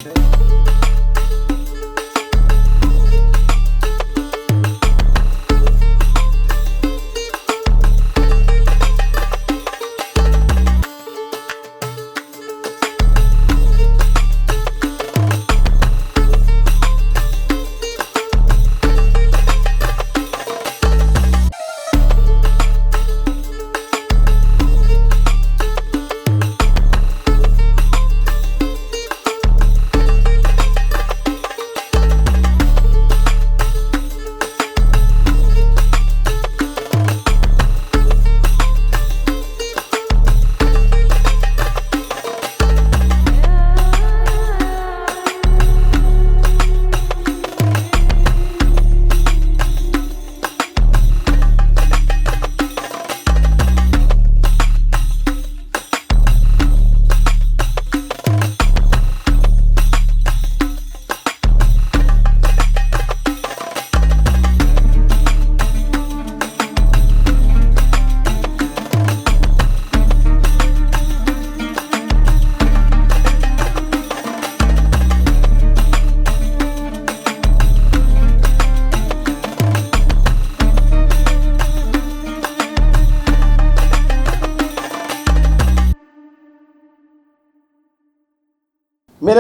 میرے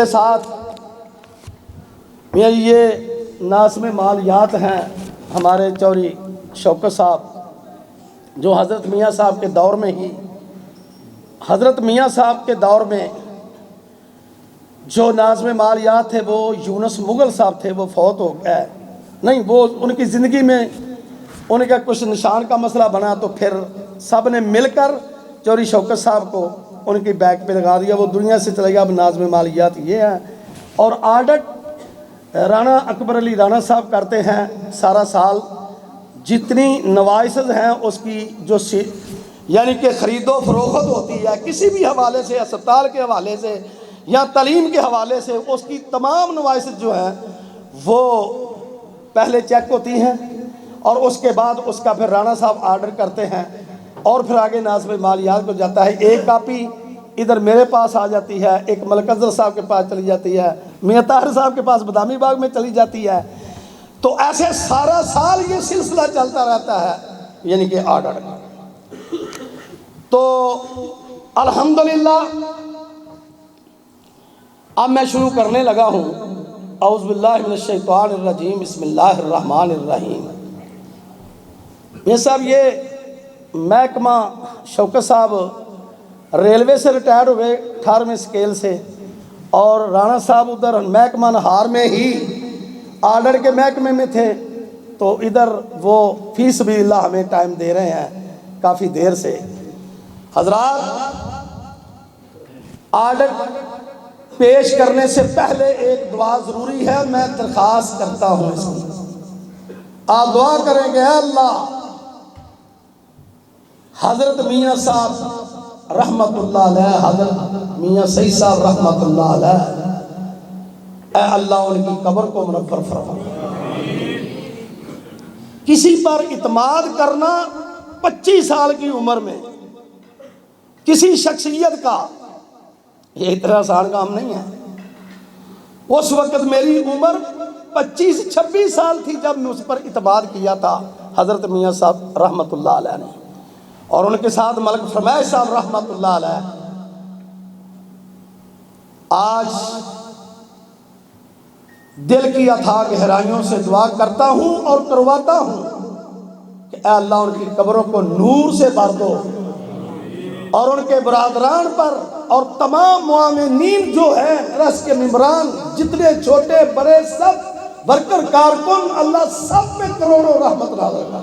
ساتھ یہ ناظم مالیات ہیں ہمارے چوری شوکت صاحب، جو حضرت میاں صاحب کے دور میں ہی حضرت میاں صاحب کے دور میں جو ناظم مالیات تھے وہ یونس مغل صاحب تھے، وہ فوت ہو گئے نہیں، وہ ان کی زندگی میں ان کا کچھ نشان کا مسئلہ بنا، تو پھر سب نے مل کر چوری شوکت صاحب کو ان کی بیک پہ لگا دیا، وہ دنیا سے چلے گیا۔ اب ناظم مالیات یہ ہے، اور آڈٹ رانا اکبر علی رانا صاحب کرتے ہیں سارا سال، جتنی نوائسز ہیں اس کی جو یعنی کہ خرید و فروخت ہوتی ہے کسی بھی حوالے سے، اسپتال کے حوالے سے یا تعلیم کے حوالے سے، اس کی تمام نوائسز جو ہیں وہ پہلے چیک ہوتی ہیں، اور اس کے بعد اس کا پھر رانا صاحب آرڈر کرتے ہیں، اور پھر آگے ناظم مالیات کو جاتا ہے۔ ایک کاپی ادھر میرے پاس آ جاتی ہے، ایک ملک افضل صاحب کے پاس چلی جاتی ہے، میاں طاہر صاحب کے پاس بادامی باغ میں چلی جاتی ہے، تو ایسے سارا سال یہ سلسلہ چلتا رہتا ہے، یعنی کہ آرڈر۔ تو الحمدللہ اب میں شروع کرنے لگا ہوں۔ اعوذ باللہ من الشیطان الرجیم، بسم اللہ الرحمن الرحیم۔ یہ صاحب یہ محکمہ شوکت صاحب ریلوے سے ریٹائر ہوئے 18ویں اسکیل سے، اور رانا صاحب ادھر محکمہ نہار میں ہی آرڈر کے محکمے میں تھے، تو ادھر وہ فی سبیل اللہ ہمیں ٹائم دے رہے ہیں کافی دیر سے۔ حضرات، آرڈر پیش کرنے سے پہلے ایک دعا ضروری ہے، میں درخواست کرتا ہوں اس کی، آپ دعا کریں گے۔ اے اللہ، حضرت میاں صاحب رحمت اللہ علیہ، حضرت میاں سعید صاحب رحمت اللہ علیہ، اے اللہ ان کی قبر کو منور فرما۔ کسی پر اعتماد کرنا 25 سال کی عمر میں کسی شخصیت کا، یہ اتنا آسان کام نہیں ہے۔ اس وقت میری عمر 25-26 سال تھی جب میں اس پر اعتماد کیا تھا حضرت میاں صاحب رحمت اللہ علیہ نے، اور ان کے ساتھ ملک فرمائش صاحب رحمت اللہ علیہ۔ آج دل کی اتھاہ گہرائیوں سے دعا کرتا ہوں اور کرواتا ہوں کہ اے اللہ ان کی قبروں کو نور سے بھر دو، اور ان کے برادران پر اور تمام معاونین جو ہیں ٹرسٹ کے ممبران، جتنے چھوٹے بڑے سب ورکر کارکن، اللہ سب پہ کروڑوں رحمت نازل کر۔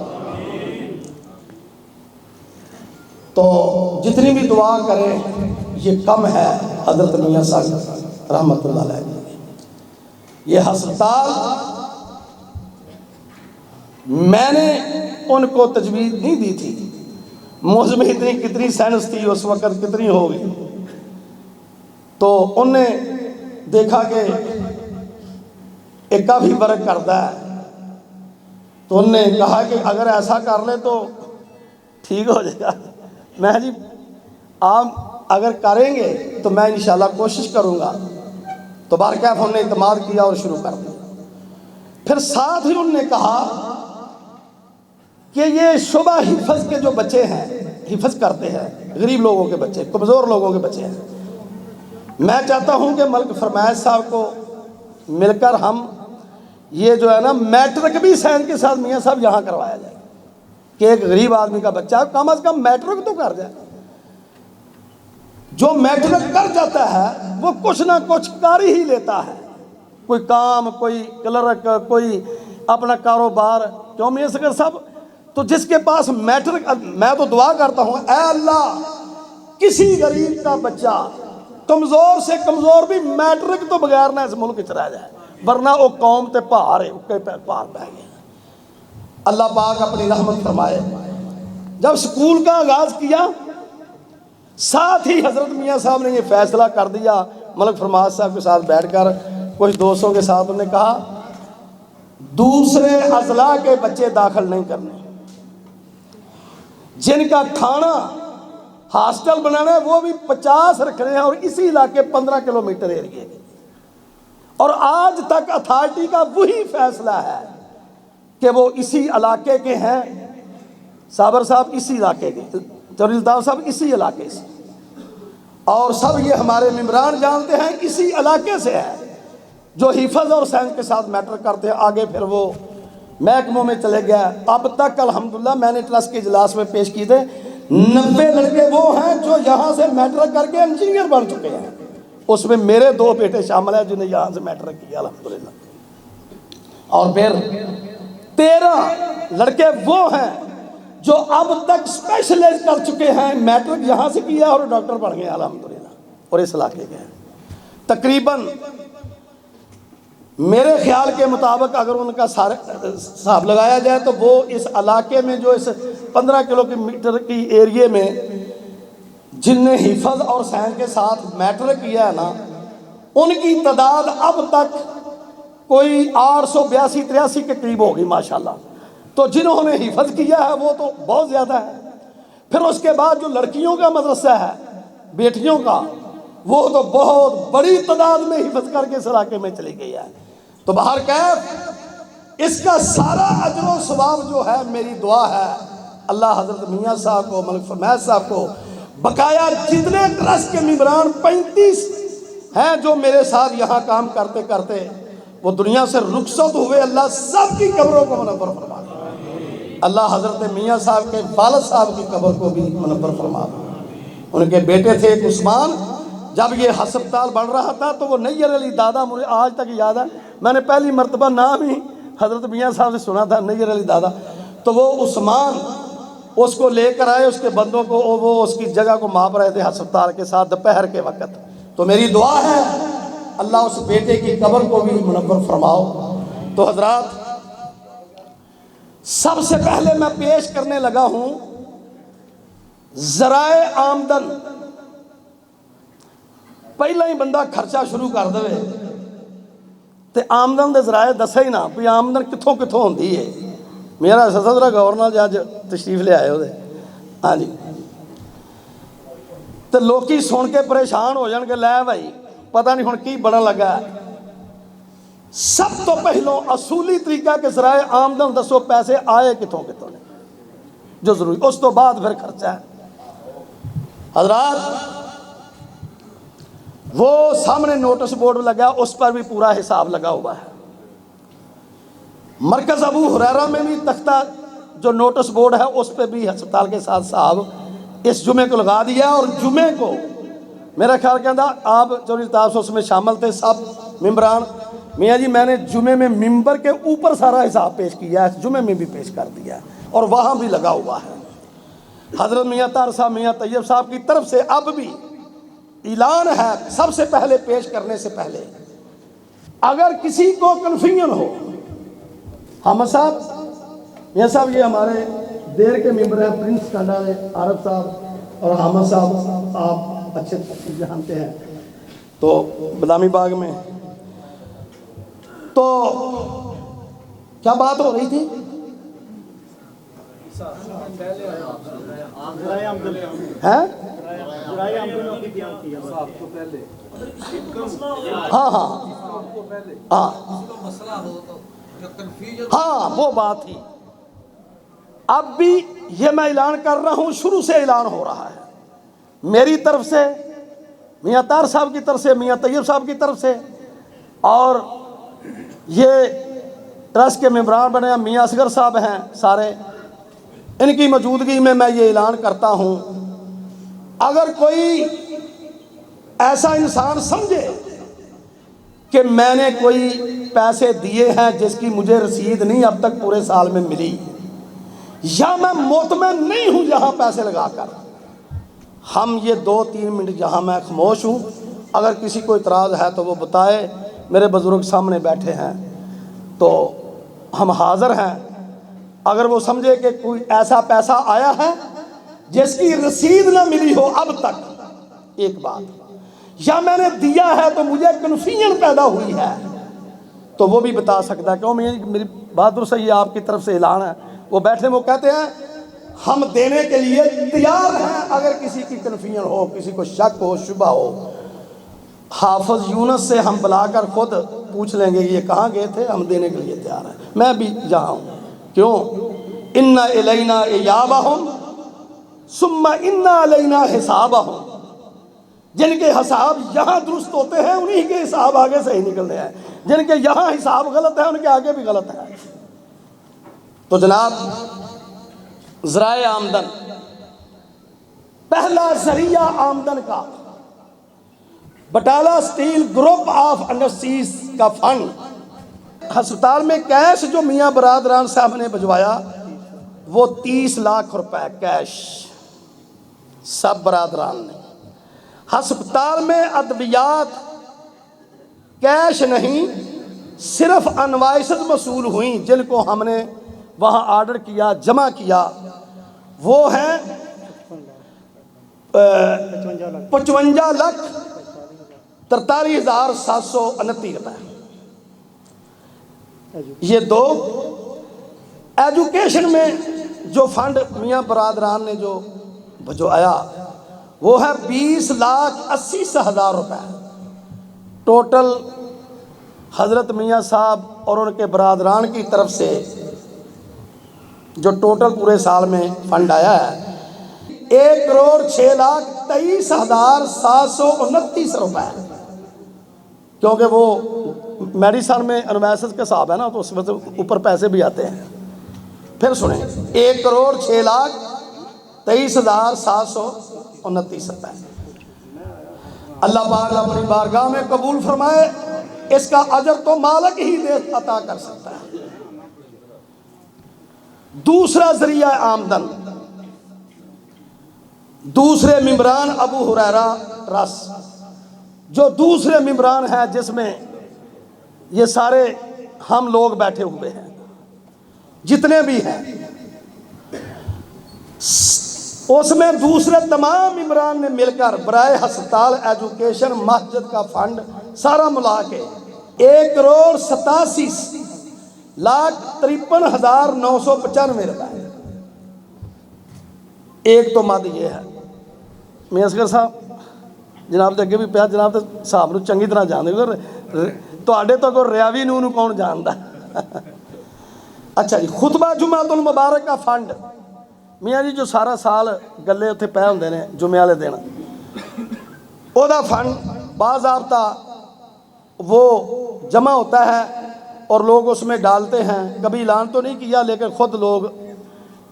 تو جتنی بھی دعا کریں یہ کم ہے حضرت میاں صاحب رحمت اللہ علیہ۔ یہ ہسپتال میں نے ان کو تجویز نہیں دی تھی، مجھ میں اتنی کتنی سائنس تھی اس وقت، کتنی ہو گئی، تو ان نے دیکھا کہ ایک کافی فرق کرتا ہے، تو ان نے کہا کہ اگر ایسا کر لے تو ٹھیک ہو جائے گا۔ میں جی آپ اگر کریں گے تو میں انشاءاللہ کوشش کروں گا۔ تو تو بہرکیف ہم نے اعتماد کیا اور شروع کر دیا۔ پھر ساتھ ہی انہوں نے کہا کہ یہ شعبہ حفظ کے جو بچے ہیں، حفظ کرتے ہیں، غریب لوگوں کے بچے، کمزور لوگوں کے بچے ہیں، میں چاہتا ہوں کہ ملک فرمائش صاحب کو مل کر ہم یہ جو ہے نا میٹرک بھی سائنس کے ساتھ میاں صاحب یہاں کروایا جائے کہ ایک غریب آدمی کا بچہ کم از کم میٹرک تو کر جائے۔ جو میٹرک کر جاتا ہے وہ کچھ نہ کچھ کر ہی لیتا ہے، کوئی کام، کوئی کلرک، کوئی اپنا کاروبار۔ کیوں میاں صغیر صاحب؟ تو جس کے پاس میٹرک، میں تو دعا کرتا ہوں اے اللہ کسی غریب کا بچہ کمزور سے کمزور بھی میٹرک تو بغیر نہ اس ملک چ رہ جائے، ورنہ وہ قوم تے پہاڑ ہے، پہاڑ پہ گئے۔ اللہ پاک اپنی رحمت فرمائے۔ جب سکول کا آغاز کیا، ساتھ ہی حضرت میاں صاحب نے یہ فیصلہ کر دیا، ملک فرمائش صاحب کے ساتھ بیٹھ کر کچھ دوستوں کے ساتھ انہوں نے کہا دوسرے اضلاع کے بچے داخل نہیں کرنے، جن کا کھانا ہاسٹل بنانا ہے وہ بھی 50 رکھ رہے ہیں، اور اسی علاقے 15 کلومیٹر ایریے کے، اور آج تک اتھارٹی کا وہی فیصلہ ہے کہ وہ اسی علاقے کے ہیں۔ صابر صاحب اسی علاقے کے، جلیل الطاف صاحب اسی علاقے سے، اور سب یہ ہمارے ممبران جانتے ہیں اسی علاقے سے ہے جو حفظ اور سائنس کے ساتھ میٹر کرتے ہیں۔ آگے پھر وہ محکموں میں چلے گیا۔ اب تک الحمدللہ میں نے ٹرسٹ کے اجلاس میں پیش کی تھے 90 لڑکے وہ ہیں جو یہاں سے میٹرک کر کے انجینئر بن چکے ہیں، اس میں میرے 2 بیٹے شامل ہیں جنہیں یہاں سے میٹرک کیا الحمدللہ، اور پھر 13 لڑکے وہ ہیں جو اب تک اسپیشلائز کر چکے ہیں، میٹرک یہاں سے کیا اور ڈاکٹر بن گئے الحمدللہ، اور اس علاقے کے ہیں۔ تقریباً میرے خیال کے مطابق اگر ان کا حساب لگایا جائے تو وہ اس علاقے میں جو اس 15 کلومیٹر کی ایریے میں جن نے حفظ اور سائنس کے ساتھ میٹرک کیا ہے نا، ان کی تعداد اب تک کوئی 882-83 کے قریب ہوگی ماشاءاللہ۔ تو جنہوں نے حفظ کیا ہے وہ تو بہت زیادہ ہے۔ پھر اس کے بعد جو لڑکیوں کا مدرسہ ہے، بیٹیوں کا، وہ تو بہت بڑی تعداد میں حفظ کر کے اس علاقے میں چلی گئی ہے۔ تو بہرکیف اس کا سارا اجر و ثواب جو ہے، میری دعا ہے اللہ حضرت میاں صاحب کو، ملک فرمائش صاحب کو، بقایا جتنے ٹرسٹ کے ممبران 35 ہیں جو میرے ساتھ یہاں کام کرتے کرتے وہ دنیا سے رخصت ہوئے، اللہ سب کی قبروں کو منور فرما دے۔ اللہ حضرت میاں صاحب کے والد صاحب کی قبر کو بھی منور فرما دے۔ ان کے بیٹے تھے ایک عثمان، جب یہ ہسپتال بڑھ رہا تھا تو وہ نیر علی دادا، مجھے آج تک یاد ہے، میں نے پہلی مرتبہ نام ہی حضرت میاں صاحب سے سنا تھا، نیر علی دادا، تو وہ عثمان اس کو لے کر آئے، اس کے بندوں کو، وہ اس کی جگہ کو ماپ رہے تھے ہسپتال کے ساتھ دوپہر کے وقت۔ تو میری دعا ہے اللہ اس بیٹے کی قبر کو بھی منور فرماؤ۔ تو حضرات، سب سے پہلے میں پیش کرنے لگا ہوں ذرائع آمدن۔ پہلا ہی بندہ خرچہ شروع کر دے تے آمدن دے ذرائع دسے ہی نہ بھی آمدن کتھوں کتھوں ہوندی ہے۔ میرا صدر گورنر جی اج تشریف لے آئے ہوئے، ہاں جی، تو لوکی سن کے پریشان ہو جان کہ لے بھائی پتہ نہیں ہن کی بڑھن لگا ہے۔ سب تو پہلو اصولی طریقہ کے ذرائع آمدن دسو، پیسے آئے کتھوں کتھوں نے جو ضروری، اس تو بعد پھر خرچہ ہے۔ حضرات، وہ سامنے نوٹس بورڈ لگا، اس پر بھی پورا حساب لگا ہوا ہے۔ مرکز ابو ہریرہ میں بھی تختہ جو نوٹس بورڈ ہے اس پہ بھی ہسپتال کے ساتھ صاحب اس جمعے کو لگا دیا، اور جمعے کو میرا خیال کہ آپ چوری الطاف اس میں شامل تھے سب ممبران، میاں جی میں نے جمعے میں ممبر کے اوپر سارا حساب پیش کیا ہے، جمعے میں بھی پیش کر دیا ہے، اور وہاں بھی لگا ہوا ہے۔ حضرت میاں طاہر صاحب، میاں طیب صاحب کی طرف سے اب بھی اعلان ہے، سب سے پہلے پیش کرنے سے پہلے اگر کسی کو کنفیوژن ہو، حامد صاحب، میاں صاحب یہ ہمارے دیر کے ممبر ہیں، پرنس کنڈال عارف صاحب اور حامد صاحب، آپ اچھے جانتے ہیں، تو بادامی باغ میں، تو کیا بات ہو رہی تھی؟ ہاں ہاں ہاں ہاں وہ بات تھی. اب بھی یہ میں اعلان کر رہا ہوں، شروع سے اعلان ہو رہا ہے میری طرف سے، میاں طاہر صاحب کی طرف سے، میاں طیب صاحب کی طرف سے، اور یہ ٹرسٹ کے ممبران بنے ہیں، میاں اصغر صاحب ہیں سارے، ان کی موجودگی میں یہ اعلان کرتا ہوں، اگر کوئی ایسا انسان سمجھے کہ میں نے کوئی پیسے دیے ہیں جس کی مجھے رسید نہیں اب تک پورے سال میں ملی، یا میں مطمئن نہیں ہوں یہاں پیسے لگا کر، ہم یہ 2-3 منٹ جہاں میں خاموش ہوں، اگر کسی کو اعتراض ہے تو وہ بتائے، میرے بزرگ سامنے بیٹھے ہیں تو ہم حاضر ہیں. اگر وہ سمجھے کہ کوئی ایسا پیسہ آیا ہے جس کی رسید نہ ملی ہو اب تک، ایک بات، یا میں نے دیا ہے تو مجھے کنفیوژن پیدا ہوئی ہے، تو وہ بھی بتا سکتا ہے. کیوں میری بات درست ہے، یہ آپ کی طرف سے اعلان ہے. وہ بیٹھے، وہ کہتے ہیں ہم دینے کے لیے تیار ہیں، اگر کسی کی کنفیوژن ہو، کسی کو شک ہو، شبہ ہو. حافظ یونس سے ہم بلا کر خود پوچھ لیں گے یہ کہاں گئے تھے، ہم دینے کے لیے تیار ہیں. میں بھی یہاں ہوں. کیوں؟ ان الینا ایابہم ثم ان علینا حسابہم. جن کے حساب یہاں درست ہوتے ہیں انہی کے حساب آگے صحیح نکلتے ہیں، جن کے یہاں حساب غلط ہے ان کے آگے بھی غلط ہے. تو جناب، ذرائع آمدن، پہلا ذریعہ آمدن کا بٹالہ اسٹیل گروپ آف انڈسٹریز کا فنڈ، ہسپتال میں کیش جو میاں برادران صاحب نے بھجوایا وہ 30 لاکھ روپے کیش، سب برادران نے. ہسپتال میں ادویات کیش نہیں، صرف انوائسز وصول ہوئیں جن کو ہم نے وہاں آرڈر کیا، جمع کیا، وہ ہیں 55,43,729 روپے. یہ دو. ایجوکیشن میں جو فنڈ میاں برادران نے جو آیا وہ ہے 20,80,000 روپے. ٹوٹل حضرت میاں صاحب اور ان کے برادران کی طرف سے جو ٹوٹل پورے سال میں فنڈ آیا ہے 1,23,729 روپے. کیونکہ وہ میڈیسن میں انویسز کے حساب ہے نا، تو اس میں سے اوپر پیسے بھی آتے ہیں. پھر سنیں، 1,06,23,729 روپے. اللہ پاک اپنی بارگاہ میں قبول فرمائے. اس کا اجر تو مالک ہی عطا کر سکتا ہے. دوسرا ذریعہ آمدن، دوسرے ممبران ابو ہریرہ ٹرسٹ، جو دوسرے ممبران ہیں جس میں یہ سارے ہم لوگ بیٹھے ہوئے ہیں، جتنے بھی ہیں، اس میں دوسرے تمام ممبران نے مل کر برائے ہسپتال، ایجوکیشن، مسجد کا فنڈ سارا ملا کے 1,87,53,995 روپے. ایک تو مد یہ ہے. میاں اصغر صاحب جناب دے اگے بھی پیا، جناب تے صاحب نو چنگی طرح جانتے تواڈے تو کوئی ریاوی نو کون جاندا. اچھا جی، خطبہ جمعۃ المبارک کا فنڈ، میاں جی جو سارا سال گلے اتنے پے ہوندے نے جمعے والے دن، او دا فنڈ باضابطہ وہ جمع ہوتا ہے اور لوگ اس میں ڈالتے ہیں. کبھی اعلان تو نہیں کیا لیکن خود لوگ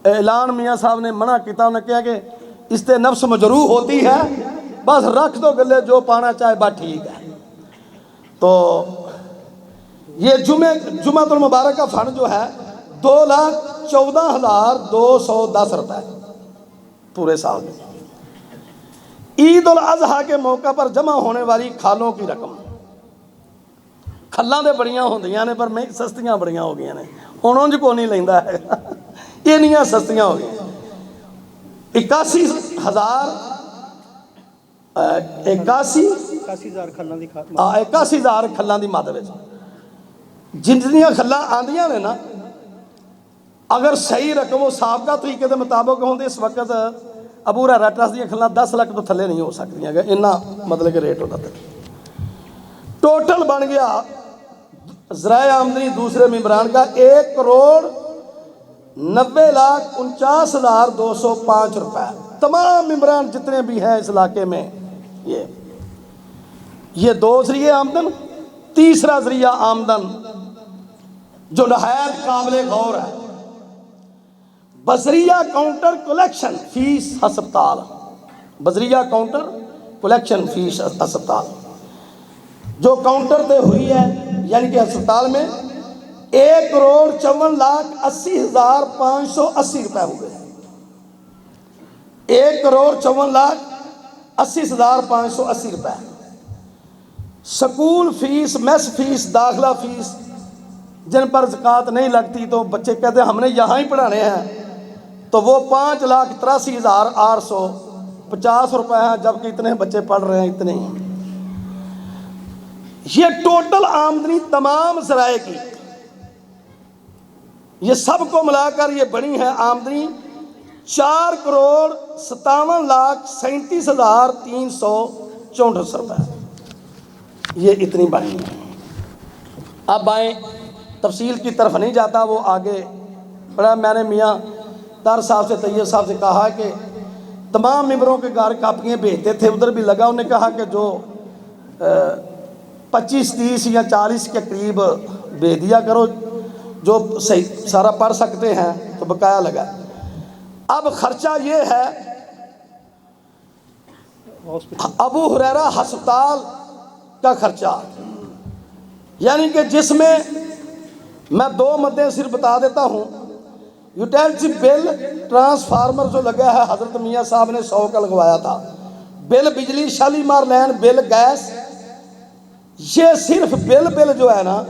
اعلان میاں صاحب نے منع کیا. انہوں نے کہا کہ اس سے نفس مجروح ہوتی ہے، بس رکھ دو گلے، جو پانا چاہے بات ٹھیک ہے. تو یہ جمعۃ المبارک کا فنڈ جو ہے 2,14,210 روپے پورے سال میں. عید الاضحیٰ کے موقع پر جمع ہونے والی کھالوں کی رقم، کھلاں دے بڑیاں ہوندیاں نے پر میں سستیاں بڑیاں ہو گئی نے، ہن اونج کو نہیں لیندا ہے، انیاں سستیاں ہو گئی. 81,000 کھلاں دی مد وچ جتنیاں کھلاں آندیاں نے نا، اگر صحیح رقم و سابقہ طریقے دے مطابق ہوندے اس وقت ابو ہریرہ ٹرسٹ دیاں کھلاں 10 لاکھ تو تھلے نہیں ہو سکدیاں، انہاں مطلب کہ ریٹ ہوتا ہے. ٹوٹل بن گیا ذرائع آمدنی دوسرے ممبران کا 1,90,49,205 روپے. تمام ممبران جتنے بھی ہیں اس علاقے میں یہ دو ذریعے آمدن. تیسرا ذریعہ آمدن جو نہایت قابل غور ہے، بذریعہ کاؤنٹر کلیکشن فیس ہسپتال. بذریعہ کاؤنٹر کلیکشن فیس ہسپتال جو کاؤنٹر پہ ہوئی ہے، یعنی کہ ہسپتال میں 1,54,80,580 روپے ہوئے. 1,54,80,580 روپے. سکول فیس، میس فیس، داخلہ فیس جن پر زکوٰۃ نہیں لگتی تو بچے کہتے ہیں ہم نے یہاں ہی پڑھانے ہیں، تو وہ 5,83,850 روپے ہیں، جبکہ اتنے بچے پڑھ رہے ہیں اتنے ہی. یہ ٹوٹل آمدنی تمام ذرائع کی، یہ سب کو ملا کر یہ بنی ہے آمدنی 4,57,37,364 روپے. یہ اتنی بنی ہے. اب آئیں، تفصیل کی طرف نہیں جاتا، وہ آگے پڑھا. میں نے میاں طاہر صاحب سے، طیب صاحب سے کہا کہ تمام ممبروں کے گھر کاپیاں بھیجتے تھے، ادھر بھی لگا. انہوں نے کہا کہ جو 25 30 یا 40 کے قریب بھیج دیا کرو، جو صحیح سارا پڑھ سکتے ہیں تو بقایا لگا. اب خرچہ یہ ہے ابو ہریرہ ہسپتال کا خرچہ، یعنی کہ جس میں میں 2 مدیں صرف بتا دیتا ہوں. یوٹیلٹی بل ٹرانسفارمر جو لگا ہے حضرت میاں صاحب نے 100 کا لگوایا تھا. بل بجلی شالیمار لین، بل گیس، یہ صرف بل جو ہے نا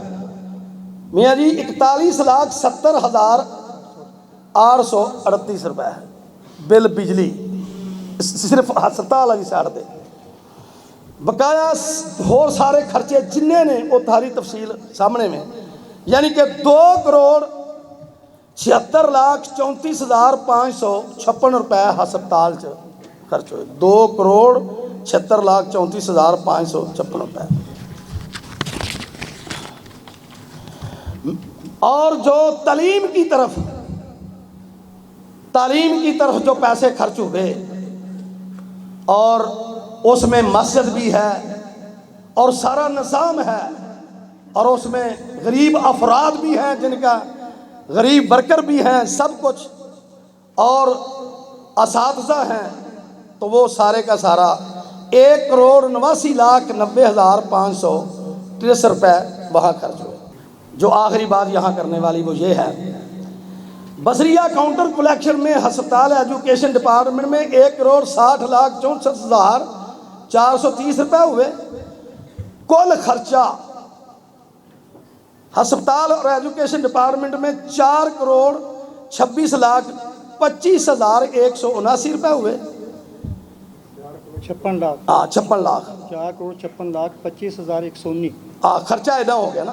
میاں جی 41,70,838 روپے ہے بل بجلی، صرف ہسپتال والی سائڈ دے. بقایا اور سارے خرچے جننے نے وہ تاری تفصیل سامنے میں، یعنی کہ 2,76,34,556 روپے ہسپتال خرچ ہوئے. 2,76,34,556 روپے. اور جو تعلیم کی طرف جو پیسے خرچ ہوئے، اور اس میں مسجد بھی ہے اور سارا نظام ہے، اور اس میں غریب افراد بھی ہیں، جن کا غریب ورکر بھی ہیں، سب کچھ، اور اساتذہ ہیں، تو وہ سارے کا سارا 1,89,90,563 روپے وہاں خرچ ہوئے. جو آخری بات یہاں کرنے والی وہ یہ ہے، بذریعہ کاؤنٹر کلیکشن میں ہسپتال ایجوکیشن ڈپارٹمنٹ میں 1,60,64,430 روپے ہوئے. کل خرچہ ہسپتال اور ایجوکیشن ڈپارٹمنٹ میں 4,26,25,179 روپے ہوئے. 56 لاکھ. 56 لاکھ. 4,56,25,119. خرچہ ادا ہو گیا نا،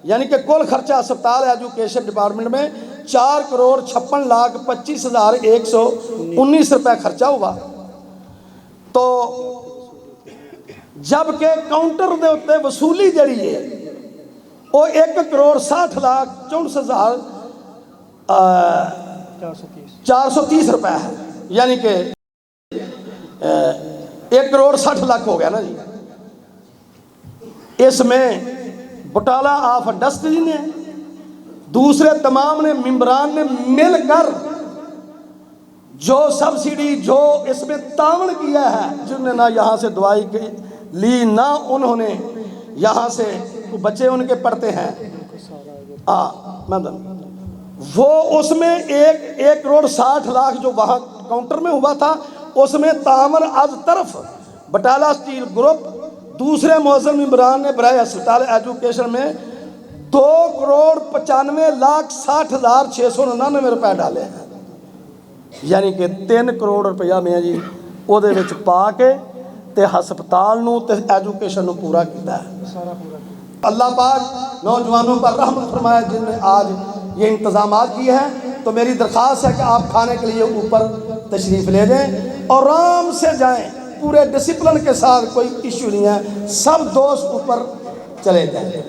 یعنی کہ کل خرچہ ہسپتال ایجوکیشن ڈپارٹمنٹ میں 4,56,25,119 روپے خرچہ ہوا. تو جب کہ کاؤنٹر دے اتے وصولی جڑی ہے وہ 1,60,64,430 روپے ہے، یعنی کہ 1,60,00,000 ہو گیا نا جی. اس میں بٹالہ آف انڈسٹری نے، دوسرے تمام نے، ممبران نے مل کر جو سبسڈی جو اس میں تعاون کیا ہے، جنہوں نے نہ یہاں سے دوائی لی، نہ انہوں نے یہاں سے بچے ان کے پڑھتے ہیں، وہ اس میں 1,60,00,000 جو وہاں کاؤنٹر میں ہوا تھا، اس میں تعاون از طرف بٹالہ اسٹیل گروپ، دوسرے معزز ممبران نے برائے ہسپتال ایجوکیشن میں 2,95,60,699 روپے ڈالے ہیں، یعنی کہ 3 کروڑ روپیہ میں جی وہ دے وچ پا کے تے ہسپتال نو تے ایجوکیشن نو پورا کیتا ہے. اللہ پاک نوجوانوں پر رحمت فرمائے جن نے آج یہ انتظامات کیے ہیں. تو میری درخواست ہے کہ آپ کھانے کے لیے اوپر تشریف لے جائیں اور آرام سے جائیں، پورے ڈسپلن کے ساتھ، کوئی ایشو نہیں ہے. سب دوست اوپر چلے جائیں.